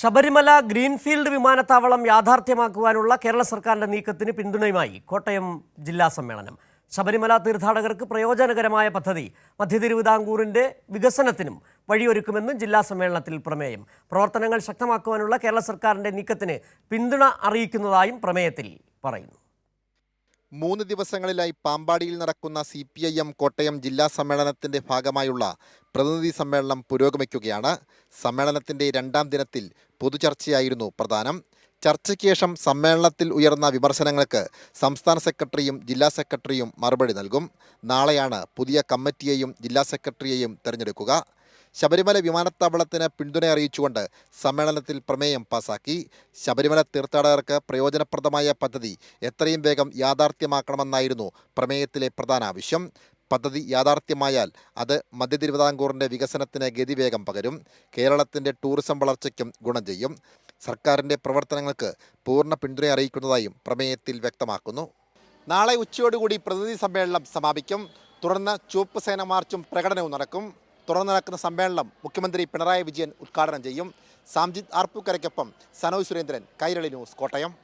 Sabarimala greenfield വിമാനത്താവളം യാഥാർത്ഥ്യമാക്കുവാനുള്ള കേരള സർക്കാരിന്റെ നീക്കത്തിന് പിന്തുണയുമായി കോട്ടയം ജില്ലാ സമ്മേളനം. ശബരിമല തീർത്ഥാടകർക്ക് പ്രയോജനകരമായ പദ്ധതി മധ്യ തിരുവിതാംകൂറിന്റെ വികസനത്തിനും വഴിയൊരുക്കുമെന്ന് ജില്ലാ സമ്മേളനത്തിൽ പ്രമേയം. പ്രവർത്തനങ്ങൾ ശക്തമാക്കുവാനുള്ള കേരള സർക്കാരിന്റെ നീക്കത്തിന് പിന്തുണ അറിയിക്കുന്നതായും പ്രമേയത്തിൽ പറയുന്നു. 3 ദിവസങ്ങളിലായി പാമ്പാടിയിൽ നടക്കുന്ന CPIM കോട്ടയം ജില്ലാ സമ്മേളനത്തിന്റെ ഭാഗമായുള്ള പ്രതിനിധി സമ്മേളനം പുരോഗമിക്കുകയാണ്. സമ്മേളനത്തിന്റെ 2ാം ദിനത്തിൽ പൊതുചർച്ചയായിരുന്നു പ്രധാനം. ചർച്ചയ്ക്ക് ശേഷം സമ്മേളനത്തിൽ ഉയർന്ന വിമർശനങ്ങൾക്ക് സംസ്ഥാന സെക്രട്ടറിയും ജില്ലാ സെക്രട്ടറിയും മറുപടി നൽകും. നാളെയാണ് പുതിയ കമ്മിറ്റിയെയും ജില്ലാ സെക്രട്ടറിയെയും തിരഞ്ഞെടുക്കുക. ശബരിമല വിമാനത്താവളത്തിന് പിന്തുണ അറിയിച്ചുകൊണ്ട് സമ്മേളനത്തിൽ പ്രമേയം പാസാക്കി. ശബരിമല തീർത്ഥാടകർക്ക് പ്രയോജനപ്രദമായ പദ്ധതി എത്രയും വേഗം യാഥാർത്ഥ്യമാക്കണമെന്നായിരുന്നു പ്രമേയത്തിലെ പ്രധാന ആവശ്യം. പദ്ധതി യാഥാർത്ഥ്യമായാൽ അത് മധ്യ തിരുവിതാംകൂറിൻ്റെ വികസനത്തിന് ഗതിവേഗം പകരും. കേരളത്തിൻ്റെ ടൂറിസം വളർച്ചയ്ക്കും ഗുണം ചെയ്യും. സർക്കാരിൻ്റെ പ്രവർത്തനങ്ങൾക്ക് പൂർണ്ണ പിന്തുണ അറിയിക്കുന്നതായും പ്രമേയത്തിൽ വ്യക്തമാക്കുന്നു. നാളെ ഉച്ചയോടുകൂടി പ്രതിനിധി സമ്മേളനം സമാപിക്കും. തുടർന്ന് ചുവപ്പ് സേന മാർച്ചും പ്രകടനവും നടക്കും. തുടർന്ന് നടക്കുന്ന സമ്മേളനം മുഖ്യമന്ത്രി പിണറായി വിജയൻ ഉദ്ഘാടനം ചെയ്യും. സാംജിത് ആർപ്പൂക്കരയ്ക്കൊപ്പം സനോജ് സുരേന്ദ്രൻ, കൈരളി ന്യൂസ്, കോട്ടയം.